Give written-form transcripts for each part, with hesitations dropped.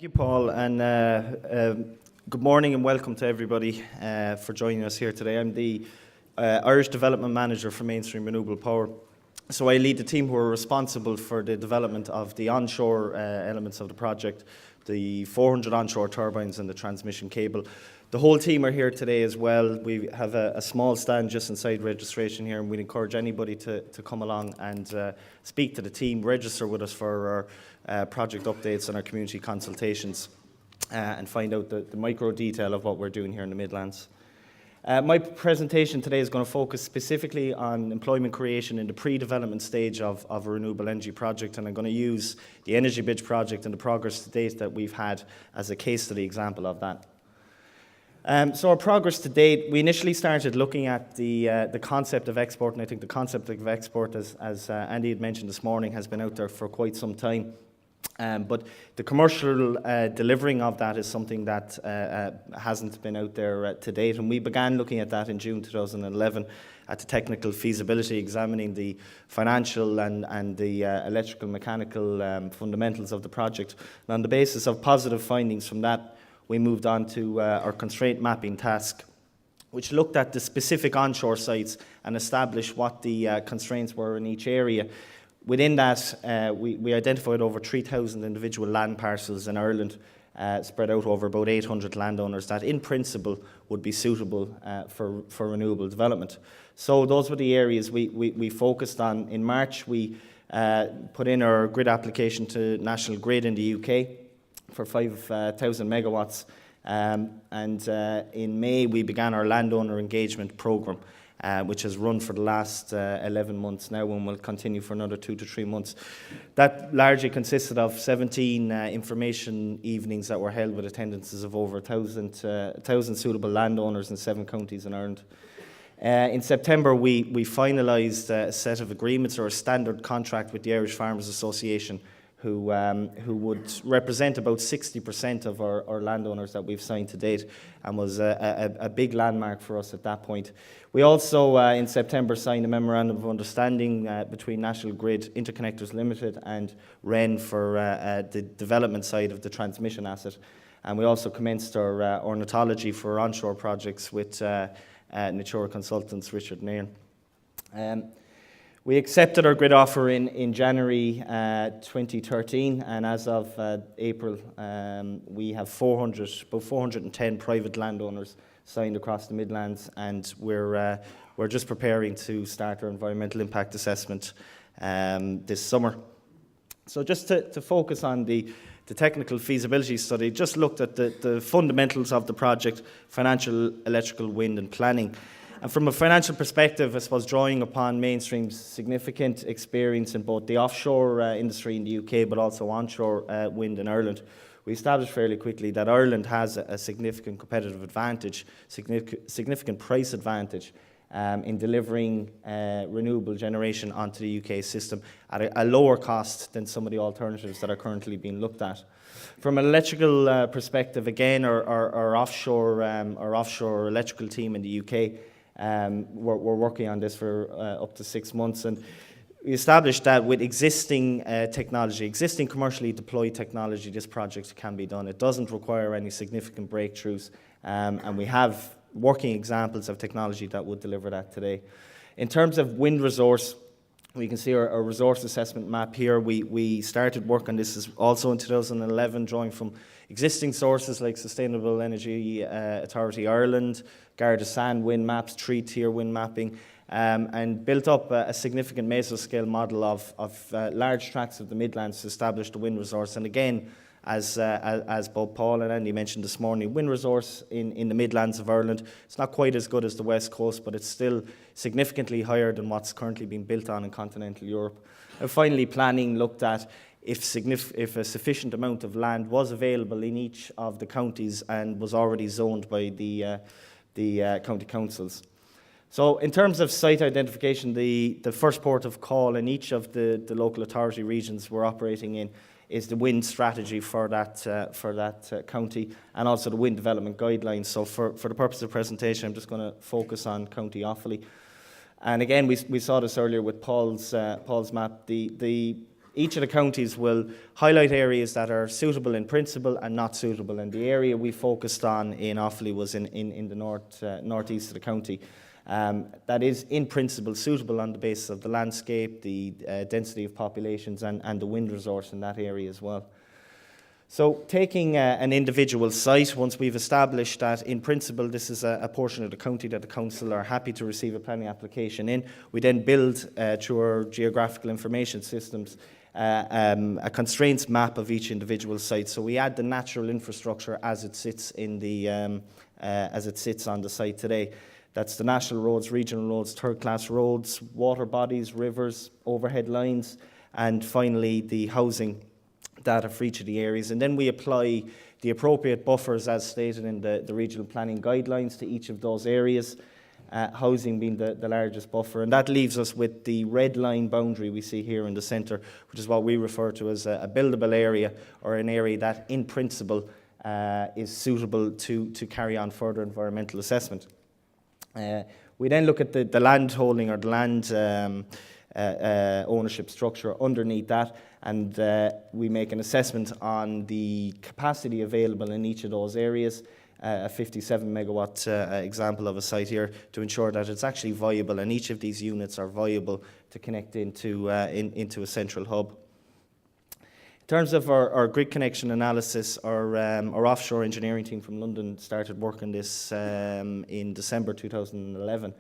Thank you, Paul, and good morning and welcome to everybody for joining us here today. I'm the Irish Development Manager for Mainstream Renewable Power. So I lead the team who are responsible for the development of the onshore elements of the project, the 400 onshore turbines and the transmission cable. The whole team are here today as well. We have a small stand just inside registration here, and we'd encourage anybody to come along and speak to the team, register with us for our project updates and our community consultations, and find out the micro detail of what we're doing here in the Midlands. My presentation today is going to focus specifically on employment creation in the pre-development stage of a renewable energy project, and I'm going to use the Energy Bridge project and the progress to date that we've had as a case study example of that. So our progress to date, we initially started looking at the concept of export, and I think the concept of export, as Andy had mentioned this morning, has been out there for quite some time. But the commercial delivering of that is something that hasn't been out there to date, and we began looking at that in June 2011 at the technical feasibility, examining the financial and the electrical mechanical fundamentals of the project. And on the basis of positive findings from that, we moved on to our constraint mapping task, which looked at the specific onshore sites and established what the constraints were in each area. Within that, we identified over 3,000 individual land parcels in Ireland, spread out over about 800 landowners that, in principle, would be suitable for renewable development. So those were the areas we focused on. In March, we put in our grid application to National Grid in the UK for 5,000 megawatts, and in May we began our Landowner Engagement programme, which has run for the last 11 months now and will continue for another 2 to 3 months. That largely consisted of 17 information evenings that were held with attendances of over 1,000 suitable landowners in 7 counties in Ireland. In September, we finalised a set of agreements or a standard contract with the Irish Farmers Association, who would represent about 60% of our landowners that we've signed to date, and was a big landmark for us at that point. We also, in September, signed a Memorandum of Understanding between National Grid Interconnectors Limited and REN for the development side of the transmission asset. And we also commenced our ornithology for onshore projects with Natura Consultants, Richard Nairn. We accepted our grid offer in January 2013, and as of April, we have about 410 private landowners signed across the Midlands, and we're just preparing to start our environmental impact assessment this summer. So just to focus on the technical feasibility study, just looked at the fundamentals of the project: financial, electrical, wind and planning. And from a financial perspective, I suppose drawing upon Mainstream's significant experience in both the offshore industry in the UK, but also onshore wind in Ireland, we established fairly quickly that Ireland has a significant competitive advantage, significant price advantage in delivering renewable generation onto the UK system at a lower cost than some of the alternatives that are currently being looked at. From an electrical perspective, again, our offshore electrical team in the UK, we're working on this for up to 6 months, and we established that with existing technology, existing commercially deployed technology, this project can be done. It doesn't require any significant breakthroughs, and we have working examples of technology that would deliver that today. In terms of wind resource, we can see our resource assessment map here. We started work on this also in 2011, drawing from existing sources like Sustainable Energy Authority Ireland, Garda Sand wind maps, 3-tier wind mapping, and built up a significant mesoscale model of large tracts of the Midlands to establish the wind resource. And again, as both Paul and Andy mentioned this morning, wind resource in the Midlands of Ireland, it's not quite as good as the West Coast, but it's still significantly higher than what's currently being built on in continental Europe. And finally, planning looked at if a sufficient amount of land was available in each of the counties and was already zoned by the county councils. So in terms of site identification, the first port of call in each of the local authority regions we're operating in is the wind strategy for that county, and also the wind development guidelines. So for the purpose of the presentation, I'm just going to focus on County Offaly. And again, we saw this earlier with Paul's map. The Each of the counties will highlight areas that are suitable in principle and not suitable. And the area we focused on in Offaly was in the northeast of the county. That is in principle suitable on the basis of the landscape, the density of populations and the wind resource in that area as well. So taking an individual site, once we've established that in principle this is a portion of the county that the council are happy to receive a planning application in, we then build through our geographical information systems a constraints map of each individual site. So we add the natural infrastructure as it sits in the as it sits on the site today. That's the national roads, regional roads, third-class roads, water bodies, rivers, overhead lines, and finally the housing data for each of the areas. And then we apply the appropriate buffers as stated in the regional planning guidelines to each of those areas, housing being the largest buffer. And that leaves us with the red line boundary we see here in the centre, which is what we refer to as a buildable area, or an area that in principle is suitable to carry on further environmental assessment. We then look at the land holding or the land ownership structure underneath that, and we make an assessment on the capacity available in each of those areas, a 57 megawatt example of a site here, to ensure that it's actually viable and each of these units are viable to connect into a central hub. In terms of our grid connection analysis, our offshore engineering team from London started work on this in December 2011.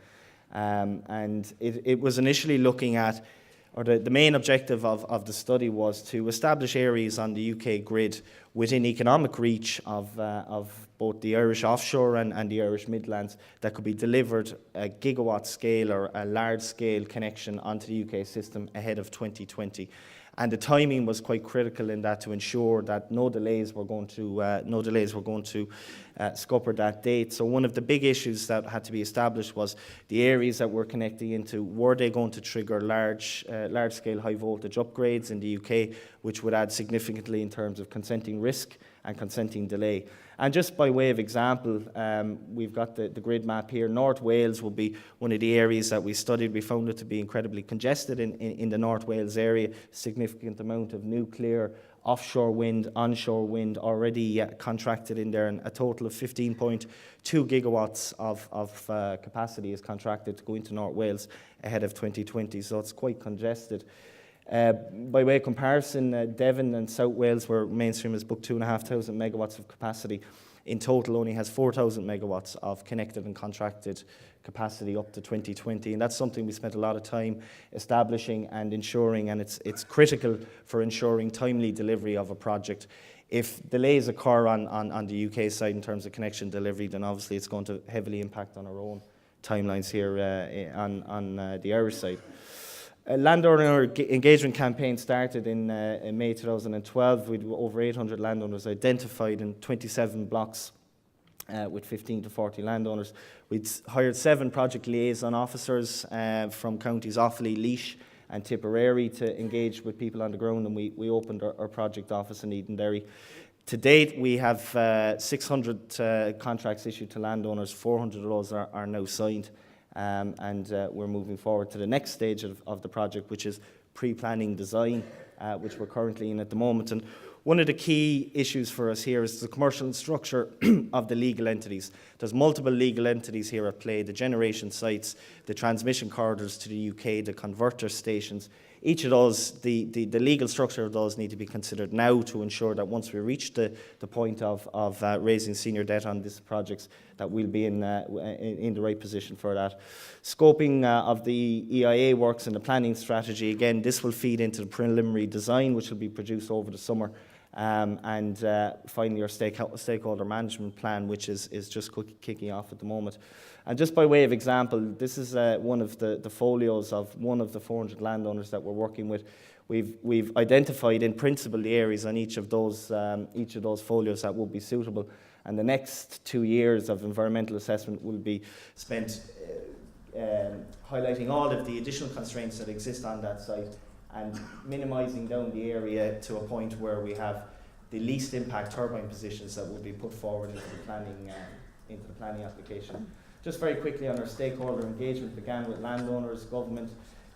And it was initially looking at, or the main objective of the study was to establish areas on the UK grid within economic reach of both the Irish offshore and the Irish Midlands that could be delivered a gigawatt scale or a large scale connection onto the UK system ahead of 2020. And the timing was quite critical in that, to ensure that no delays were going to scupper that date. So one of the big issues that had to be established was the areas that we're connecting into, were they going to trigger large scale high voltage upgrades in the UK, which would add significantly in terms of consenting risk and consenting delay. And just by way of example, we've got the grid map here. North Wales will be one of the areas that we studied. We found it to be incredibly congested in the North Wales area. Significant amount of nuclear, offshore wind, onshore wind already contracted in there, and a total of 15.2 gigawatts of capacity is contracted to go into North Wales ahead of 2020. So it's quite congested. By way of comparison, Devon and South Wales, where Mainstream has booked 2,500 megawatts of capacity, in total only has 4,000 megawatts of connected and contracted capacity up to 2020. And that's something we spent a lot of time establishing and ensuring, and it's critical for ensuring timely delivery of a project. If delays occur on the UK side in terms of connection delivery, then obviously it's going to heavily impact on our own timelines here on the Irish side. A landowner engagement campaign started in May 2012 with over 800 landowners identified in 27 blocks with 15 to 40 landowners. We'd hired 7 project liaison officers from counties Offaly, Laois and Tipperary to engage with people on the ground, and we opened our project office in Edenderry. To date, we have 600 contracts issued to landowners. 400 of those are now signed. And we're moving forward to the next stage of the project, which is pre-planning design, which we're currently in at the moment. And one of the key issues for us here is the commercial structure of the legal entities. There's multiple legal entities here at play: the generation sites, the transmission corridors to the UK, the converter stations. Each of those, the legal structure of those need to be considered now to ensure that once we reach the point of raising senior debt on these projects, that we'll be in the right position for that. Scoping of the EIA works and the planning strategy, again, this will feed into the preliminary design, which will be produced over the summer. And finally, our stakeholder management plan, which is just kicking off at the moment. And just by way of example, this is one of the folios of one of the 400 landowners that we're working with. We've identified in principle the areas on each of those folios that will be suitable. And the next 2 years of environmental assessment will be spent highlighting all of the additional constraints that exist on that site and minimising down the area to a point where we have the least impact turbine positions that will be put forward into the planning application. Just very quickly on our stakeholder engagement, began with landowners, government,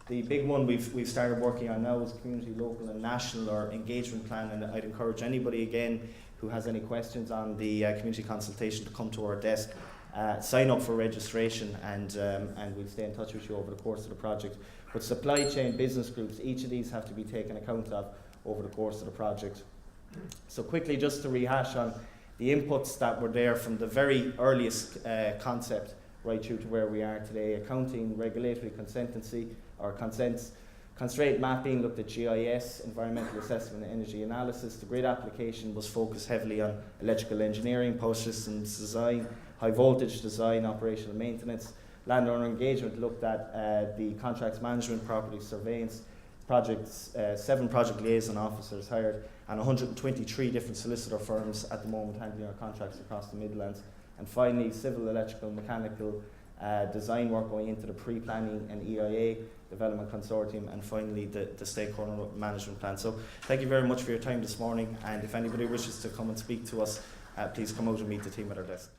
The big one we've started working on now is community, local and national, or engagement plan, and I'd encourage anybody again who has any questions on the community consultation to come to our desk, sign up for registration, and we'll stay in touch with you over the course of the project. But supply chain, business groups, each of these have to be taken account of over the course of the project. So quickly, just to rehash on the inputs that were there from the very earliest concept right through to where we are today: accounting, regulatory consentancy, or consents, constraint mapping, looked at GIS, environmental assessment and energy analysis. The grid application was focused heavily on electrical engineering, power systems design, high voltage design, operational maintenance. Landowner engagement looked at the contracts management, property surveillance, projects, 7 project liaison officers hired, and 123 different solicitor firms at the moment handling our contracts across the Midlands. And finally, civil, electrical, mechanical design work going into the pre-planning and EIA development consortium, and finally the stakeholder management plan. So thank you very much for your time this morning, and if anybody wishes to come and speak to us, please come out and meet the team at our desk.